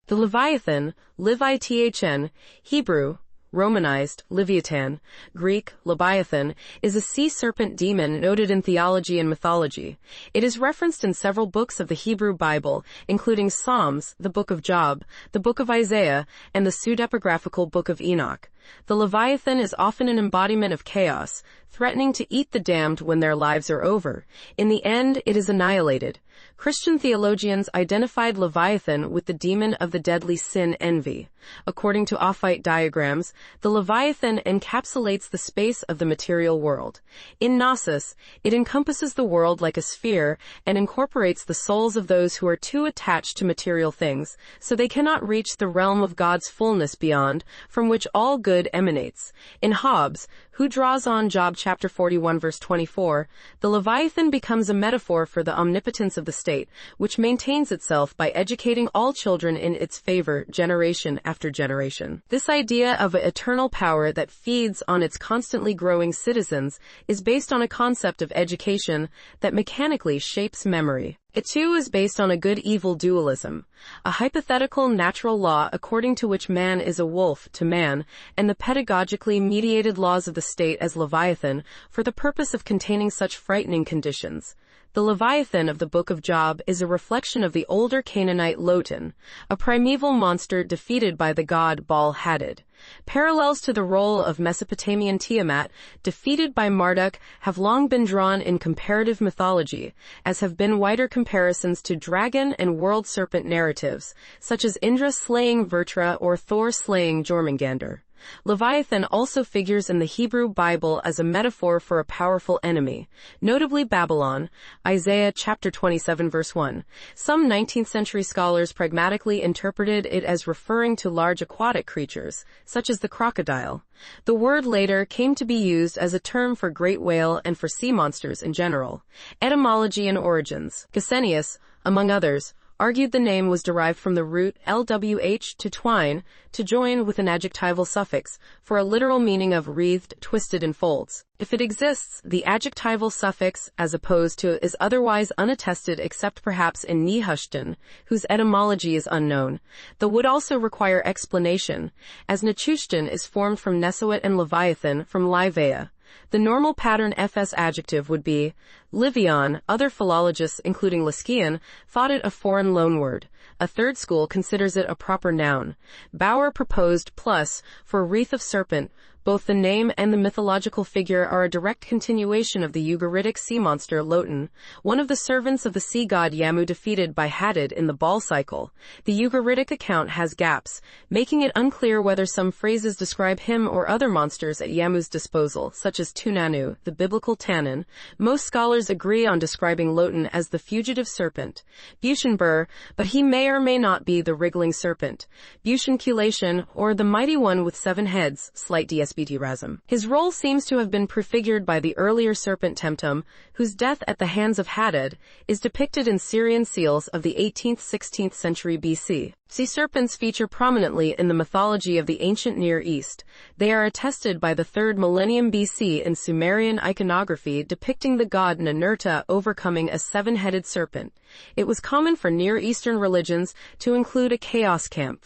The Leviathan, Leviathan, Hebrew, Romanized, Leviathan, Greek, Leviathan, is a sea serpent demon noted in theology and mythology. It is referenced in several books of the Hebrew Bible, including Psalms, the Book of Job, the Book of Isaiah, and the pseudepigraphical Book of Enoch. The Leviathan is often an embodiment of chaos, threatening to eat the damned when their lives are over. In the end, it is annihilated. Christian theologians identified Leviathan with the demon of the deadly sin envy. According to Ophite diagrams, the Leviathan encapsulates the space of the material world. In Gnosis, it encompasses the world like a sphere and incorporates the souls of those who are too attached to material things, so they cannot reach the realm of God's fullness beyond, from which all good emanates. In Hobbes, who draws on Job chapter 41 verse 24, the Leviathan becomes a metaphor for the omnipotence of the state, which maintains itself by educating all children in its favor generation after generation. This idea of an eternal power that feeds on its constantly growing citizens is based on a concept of education that mechanically shapes memory. It too is based on a good-evil dualism, a hypothetical natural law according to which man is a wolf to man, and the pedagogically mediated laws of the state as Leviathan for the purpose of containing such frightening conditions. The Leviathan of the Book of Job is a reflection of the older Canaanite Lotan, a primeval monster defeated by the god Baal-Hadad. Parallels to the role of Mesopotamian Tiamat, defeated by Marduk, have long been drawn in comparative mythology, as have been wider comparisons to dragon and world serpent narratives, such as Indra slaying Vrtra or Thor slaying Jormungandr. Leviathan also figures in the Hebrew Bible as a metaphor for a powerful enemy, notably Babylon, Isaiah chapter 27 verse 1. Some 19th century scholars pragmatically interpreted it as referring to large aquatic creatures, such as the crocodile. The word later came to be used as a term for great whale and for sea monsters in general. Etymology and origins. Gesenius, among others, argued the name was derived from the root lwh to twine, to join with an adjectival suffix, for a literal meaning of wreathed, twisted in folds. If it exists, the adjectival suffix, as opposed to, is otherwise unattested except perhaps in Nehushtan, whose etymology is unknown, though would also require explanation, as Nechushtan is formed from Nesoet and Leviathan from Livea. The normal pattern fs adjective would be Livion. Other philologists, including Liskian, thought it a foreign loanword. A third school considers it a proper noun. Bauer proposed plus for wreath of serpent. Both the name and the mythological figure are a direct continuation of the Ugaritic sea monster Lotan, one of the servants of the sea god Yamu defeated by Hadad in the Baal cycle. The Ugaritic account has gaps, making it unclear whether some phrases describe him or other monsters at Yamu's disposal, such as Tunanu, the biblical Tannin. Most scholars agree on describing Lotan as the fugitive serpent, Buchenbur, but he may or may not be the wriggling serpent, Buchenculation, or the mighty one with 7 heads, slight DSBT rasm. His role seems to have been prefigured by the earlier serpent Temtum, whose death at the hands of Hadad is depicted in Syrian seals of the 18th-16th century BC. Sea serpents feature prominently in the mythology of the ancient Near East. They are attested by the 3rd millennium BC in Sumerian iconography depicting the god Ninurta overcoming a 7-headed serpent. It was common for Near Eastern religions to include a chaos camp,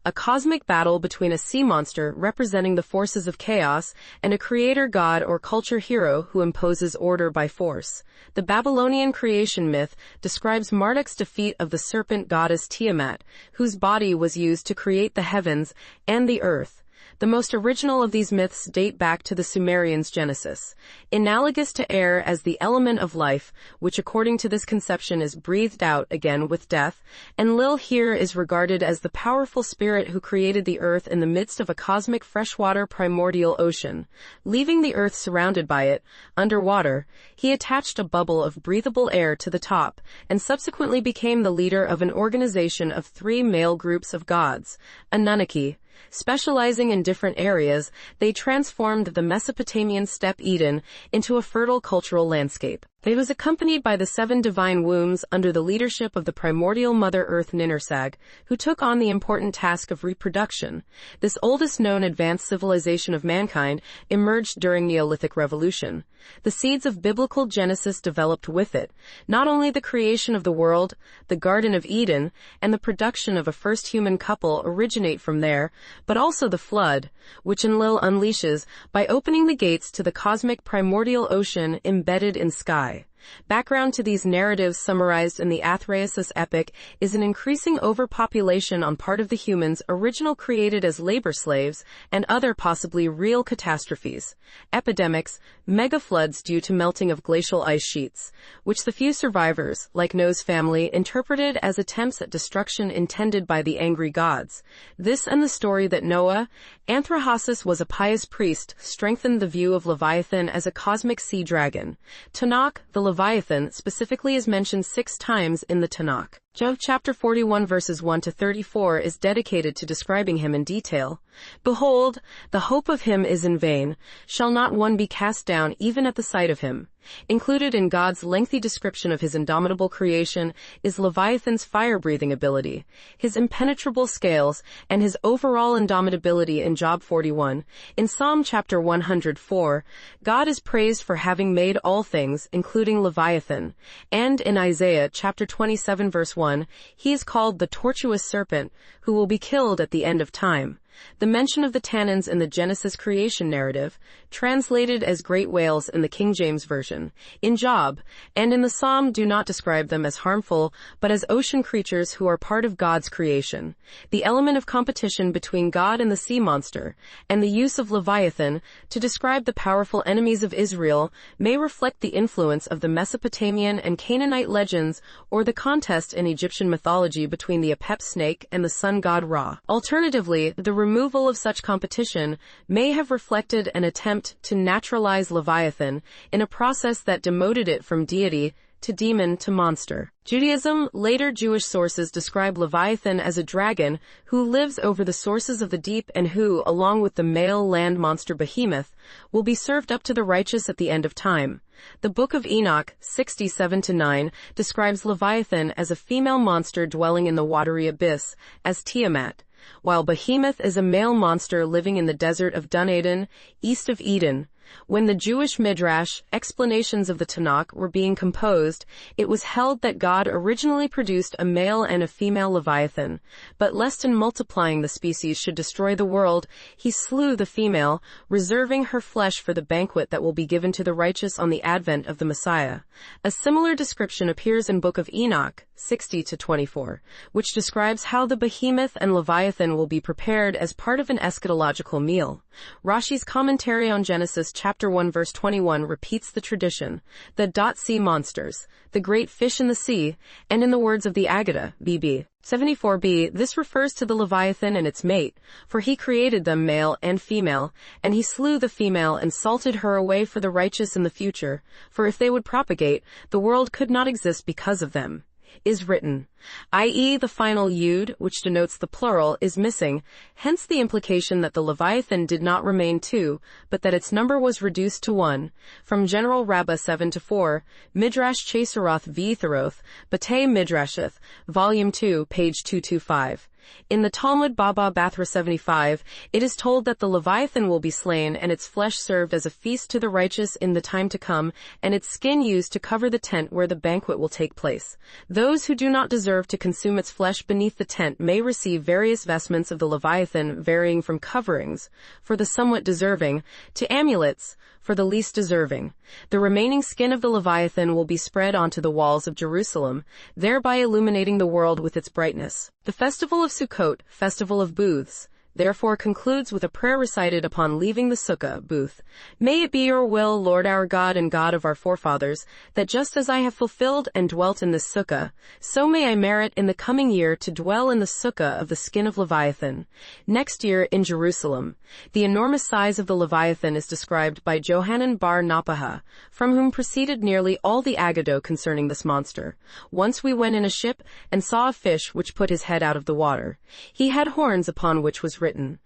a cosmic battle between a sea monster representing the forces of chaos and a creator god or culture hero who imposes order by force. The Babylonian creation myth describes Marduk's defeat of the serpent goddess Tiamat, whose body was used to create the heavens and the earth. The most original of these myths date back to the Sumerians' Genesis. Analogous to air as the element of life, which according to this conception is breathed out again with death, Enlil here is regarded as the powerful spirit who created the earth in the midst of a cosmic freshwater primordial ocean. Leaving the earth surrounded by it, underwater, he attached a bubble of breathable air to the top, and subsequently became the leader of an organization of 3 male groups of gods, Anunnaki. Specializing in different areas, they transformed the Mesopotamian steppe Eden into a fertile cultural landscape. They was accompanied by the 7 divine wombs under the leadership of the primordial Mother Earth Ninursag, who took on the important task of reproduction. This oldest known advanced civilization of mankind emerged during Neolithic Revolution. The seeds of biblical Genesis developed with it. Not only the creation of the world, the Garden of Eden, and the production of a first human couple originate from there, but also the flood, which Enlil unleashes by opening the gates to the cosmic primordial ocean embedded in sky. Background to these narratives summarized in the Athraeus epic is an increasing overpopulation on part of the humans original created as labor slaves, and other possibly real catastrophes. Epidemics, megafloods due to melting of glacial ice sheets, which the few survivors, like Noah's family, interpreted as attempts at destruction intended by the angry gods. This and the story that Noah, Anthrahasis was a pious priest, strengthened the view of Leviathan as a cosmic sea dragon. Tanakh, the Leviathan, specifically is mentioned 6 times in the Tanakh. Job chapter 41 verses 1 to 34 is dedicated to describing him in detail. Behold, the hope of him is in vain. Shall not one be cast down even at the sight of him? Included in God's lengthy description of his indomitable creation is Leviathan's fire-breathing ability, his impenetrable scales, and his overall indomitability in Job 41. In Psalm chapter 104, God is praised for having made all things, including Leviathan. And in Isaiah chapter 27 verse 1, he is called the tortuous serpent, who will be killed at the end of time. The mention of the tannins in the Genesis creation narrative, translated as great whales in the King James Version, in Job, and in the Psalm do not describe them as harmful, but as ocean creatures who are part of God's creation. The element of competition between God and the sea monster, and the use of Leviathan to describe the powerful enemies of Israel, may reflect the influence of the Mesopotamian and Canaanite legends or the contest in Egyptian mythology between the Apep snake and the sun god Ra. Alternatively, the removal of such competition may have reflected an attempt to naturalize Leviathan in a process that demoted it from deity to demon to monster. Judaism, later Jewish sources describe Leviathan as a dragon who lives over the sources of the deep and who, along with the male land monster Behemoth, will be served up to the righteous at the end of time. The Book of Enoch 67-9 describes Leviathan as a female monster dwelling in the watery abyss, as Tiamat, while Behemoth is a male monster living in the desert of Dunedin, east of Eden. When the Jewish Midrash explanations of the Tanakh were being composed, it was held that God originally produced a male and a female Leviathan, but lest in multiplying the species should destroy the world, he slew the female, reserving her flesh for the banquet that will be given to the righteous on the advent of the Messiah. A similar description appears in Book of Enoch 60-24, which describes how the Behemoth and Leviathan will be prepared as part of an eschatological meal. Rashi's commentary on Genesis chapter 1 verse 21 repeats the tradition, the sea monsters, the great fish in the sea, and in the words of the Aggadah, BB 74b, this refers to the Leviathan and its mate, for he created them male and female, and he slew the female and salted her away for the righteous in the future, for if they would propagate, the world could not exist because of them. Is written, i.e. the final yud, which denotes the plural, is missing, hence the implication that the Leviathan did not remain 2, but that its number was reduced to 1. From General Rabbah 7-4, Midrash Chaseroth v. Theroth, Batei Midrasheth, Volume 2, page 225. In the Talmud Baba Bathra 75, it is told that the Leviathan will be slain and its flesh served as a feast to the righteous in the time to come, and its skin used to cover the tent where the banquet will take place. Those who do not deserve to consume its flesh beneath the tent may receive various vestments of the Leviathan varying from coverings, for the somewhat deserving, to amulets, for the least deserving. The remaining skin of the Leviathan will be spread onto the walls of Jerusalem, thereby illuminating the world with its brightness. The festival of Sukkot, festival of booths, therefore concludes with a prayer recited upon leaving the sukkah, booth. May it be your will, Lord our God and God of our forefathers, that just as I have fulfilled and dwelt in this sukkah, so may I merit in the coming year to dwell in the sukkah of the skin of Leviathan. Next year in Jerusalem. The enormous size of the Leviathan is described by Johanan bar Napaha, from whom proceeded nearly all the Aggadah concerning this monster. Once we went in a ship and saw a fish which put his head out of the water. He had horns upon which was written,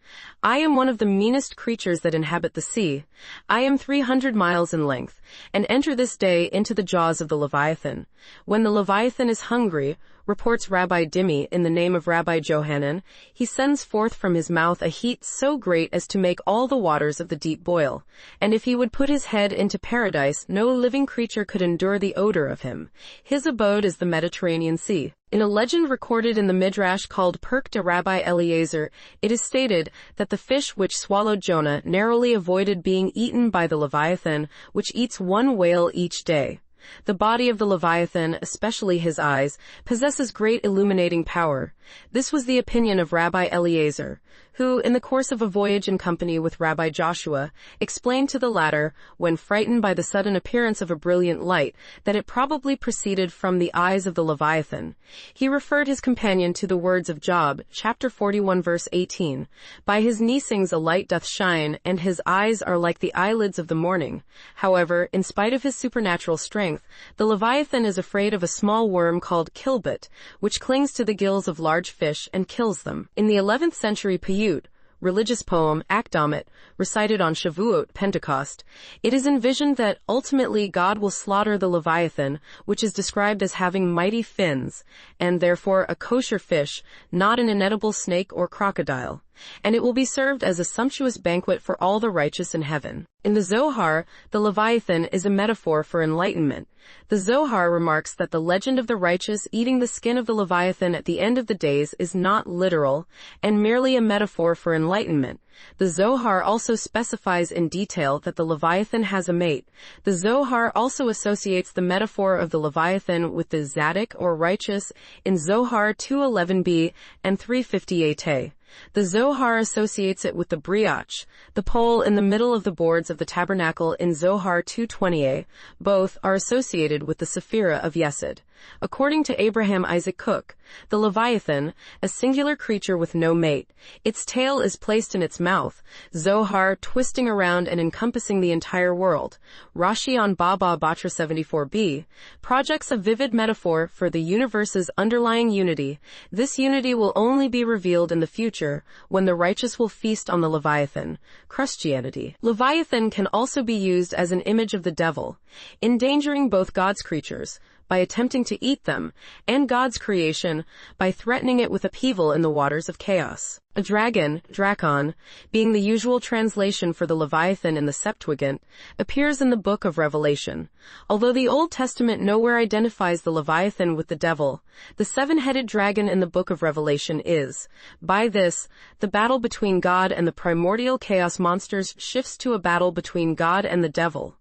"I am one of the meanest creatures that inhabit the sea. I am 300 miles in length, and enter this day into the jaws of the Leviathan. When the Leviathan is hungry," reports Rabbi Dimi in the name of Rabbi Johanan, "he sends forth from his mouth a heat so great as to make all the waters of the deep boil. And if he would put his head into paradise, no living creature could endure the odor of him. His abode is the Mediterranean Sea." In a legend recorded in the Midrash called Perk de Rabbi Eliezer, it is stated that the fish which swallowed Jonah narrowly avoided being eaten by the Leviathan, which eats one whale each day. The body of the Leviathan, especially his eyes, possesses great illuminating power. This was the opinion of Rabbi Eliezer, who, in the course of a voyage in company with Rabbi Joshua, explained to the latter, when frightened by the sudden appearance of a brilliant light, that it probably proceeded from the eyes of the Leviathan. He referred his companion to the words of Job, chapter 41 verse 18, "By his neesings a light doth shine, and his eyes are like the eyelids of the morning." However, in spite of his supernatural strength, the Leviathan is afraid of a small worm called kilbut, which clings to the gills of large fish and kills them. In the 11th century Piyut, religious poem Akdamet, recited on Shavuot, Pentecost, it is envisioned that ultimately God will slaughter the Leviathan, which is described as having mighty fins, and therefore a kosher fish, not an inedible snake or crocodile, and it will be served as a sumptuous banquet for all the righteous in heaven. In the Zohar, the Leviathan is a metaphor for enlightenment. The Zohar remarks that the legend of the righteous eating the skin of the Leviathan at the end of the days is not literal, and merely a metaphor for enlightenment. The Zohar also specifies in detail that the Leviathan has a mate. The Zohar also associates the metaphor of the Leviathan with the Zadok or righteous in Zohar 211b and 358a. The Zohar associates it with the briach, the pole in the middle of the boards of the tabernacle in Zohar 220a. Both are associated with the Sephirah of Yesod. According to Abraham Isaac Cook, the Leviathan, a singular creature with no mate, its tail is placed in its mouth, Zohar twisting around and encompassing the entire world. Rashi on Baba Batra 74b projects a vivid metaphor for the universe's underlying unity. This unity will only be revealed in the future, when the righteous will feast on the Leviathan. Christianity. Leviathan can also be used as an image of the devil, endangering both God's creatures by attempting to eat them, and God's creation by threatening it with upheaval in the waters of chaos. A dragon, drakon, being the usual translation for the Leviathan in the Septuagint, appears in the book of Revelation. Although the Old Testament nowhere identifies the Leviathan with the devil, the seven-headed dragon in the book of Revelation is. By this, the battle between God and the primordial chaos monsters shifts to a battle between God and the devil.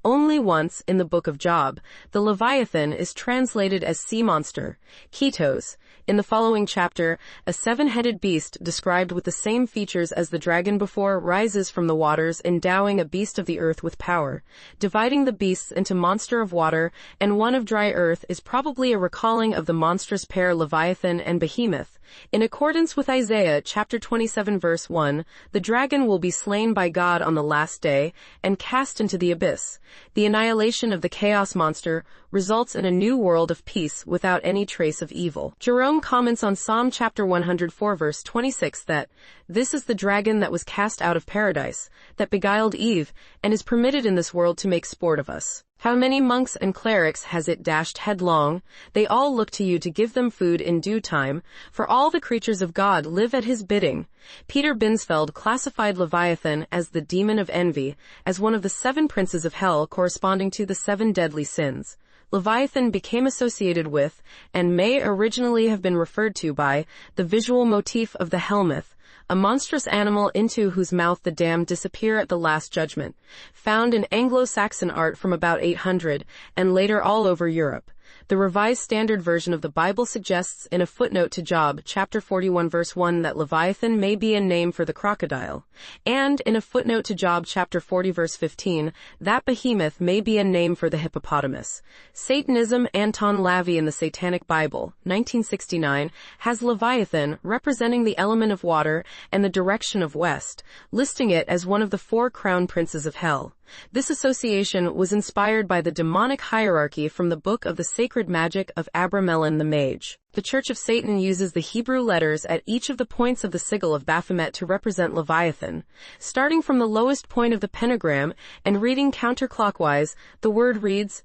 Only once, in the book of Job, the Leviathan is translated as sea monster, ketos. In the following chapter, a seven-headed beast described with the same features as the dragon before rises from the waters, endowing a beast of the earth with power. Dividing the beasts into monster of water and one of dry earth is probably a recalling of the monstrous pair Leviathan and Behemoth. In accordance with Isaiah chapter 27 verse 1, the dragon will be slain by God on the last day and cast into the abyss. The annihilation of the chaos monster results in a new world of peace without any trace of evil. Jerome comments on Psalm chapter 104 verse 26 that, "This is the dragon that was cast out of paradise, that beguiled Eve, and is permitted in this world to make sport of us. How many monks and clerics has it dashed headlong? They all look to you to give them food in due time, for all the creatures of God live at his bidding." Peter Binsfeld classified Leviathan as the demon of envy, as one of the seven princes of hell corresponding to the seven deadly sins. Leviathan became associated with, and may originally have been referred to by, the visual motif of the hell myth, a monstrous animal into whose mouth the damned disappear at the Last Judgment, found in Anglo-Saxon art from about 800, and later all over Europe. The Revised Standard Version of the Bible suggests in a footnote to Job, chapter 41 verse 1, that Leviathan may be a name for the crocodile, and in a footnote to Job, chapter 40 verse 15, that Behemoth may be a name for the hippopotamus. Satanism. Anton Lavey in the Satanic Bible, 1969, has Leviathan representing the element of water and the direction of west, listing it as one of the four crown princes of hell. This association was inspired by the demonic hierarchy from the Book of the Sacred Magic of Abramelin the Mage. The Church of Satan uses the Hebrew letters at each of the points of the sigil of Baphomet to represent Leviathan. Starting from the lowest point of the pentagram and reading counterclockwise, the word reads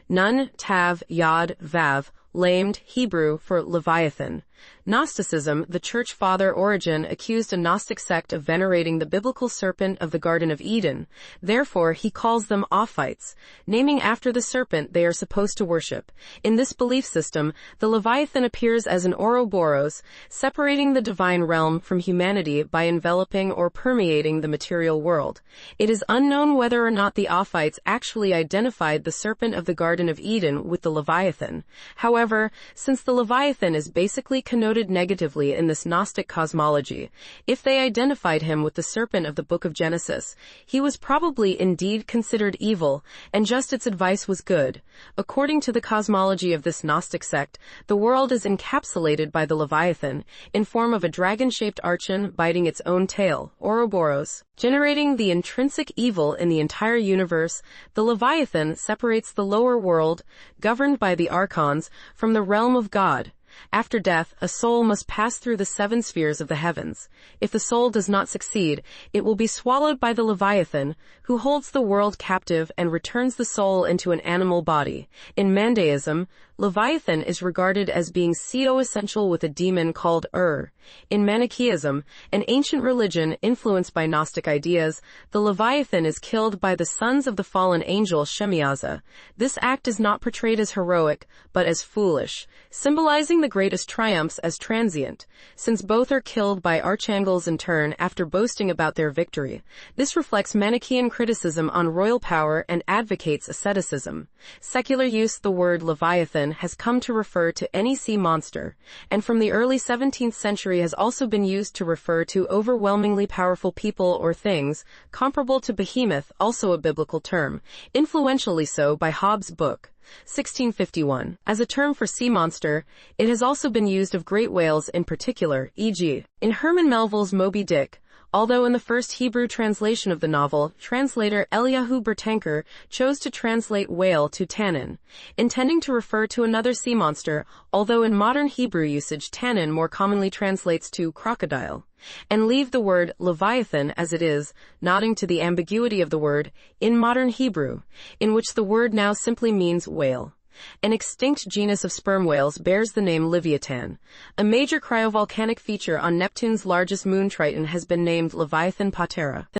Nun, Tav, Yod, Vav, lamed Hebrew for Leviathan. Gnosticism, the church father Origen accused a Gnostic sect of venerating the biblical serpent of the Garden of Eden. Therefore, he calls them Ophites, naming after the serpent they are supposed to worship. In this belief system, the Leviathan appears as an Ouroboros, separating the divine realm from humanity by enveloping or permeating the material world. It is unknown whether or not the Ophites actually identified the serpent of the Garden of Eden with the Leviathan. However, since the Leviathan is basically connoted negatively in this Gnostic cosmology, if they identified him with the serpent of the Book of Genesis, he was probably indeed considered evil, and just its advice was good. According to the cosmology of this Gnostic sect, the world is encapsulated by the Leviathan, in form of a dragon-shaped archon biting its own tail, Ouroboros. Generating the intrinsic evil in the entire universe, the Leviathan separates the lower world, governed by the archons, from the realm of God. After death, a soul must pass through the 7 spheres of the heavens. If the soul does not succeed, it will be swallowed by the Leviathan, who holds the world captive and returns the soul into an animal body. In Mandaism, Leviathan is regarded as being pseudo-essential with a demon called In Manichaeism, an ancient religion influenced by Gnostic ideas, the Leviathan is killed by the sons of the fallen angel Shemiaza. This act is not portrayed as heroic, but as foolish, symbolizing the greatest triumphs as transient, since both are killed by archangels in turn after boasting about their victory. This reflects Manichaean criticism on royal power and advocates asceticism. Secular use, the word Leviathan has come to refer to any sea monster, and from the early 17th century has also been used to refer to overwhelmingly powerful people or things, comparable to behemoth, also a biblical term, influentially so by Hobbes' book. 1651. As a term for sea monster, it has also been used of great whales in particular, e.g., in Herman Melville's Moby Dick. Although in the first Hebrew translation of the novel, translator Eliyahu Bertanker chose to translate whale to tannin, intending to refer to another sea monster, although in modern Hebrew usage tannin more commonly translates to crocodile, and leave the word Leviathan as it is, nodding to the ambiguity of the word in modern Hebrew, in which the word now simply means whale. An extinct genus of sperm whales bears the name Leviathan. A major cryovolcanic feature on Neptune's largest moon Triton has been named Leviathan Patera.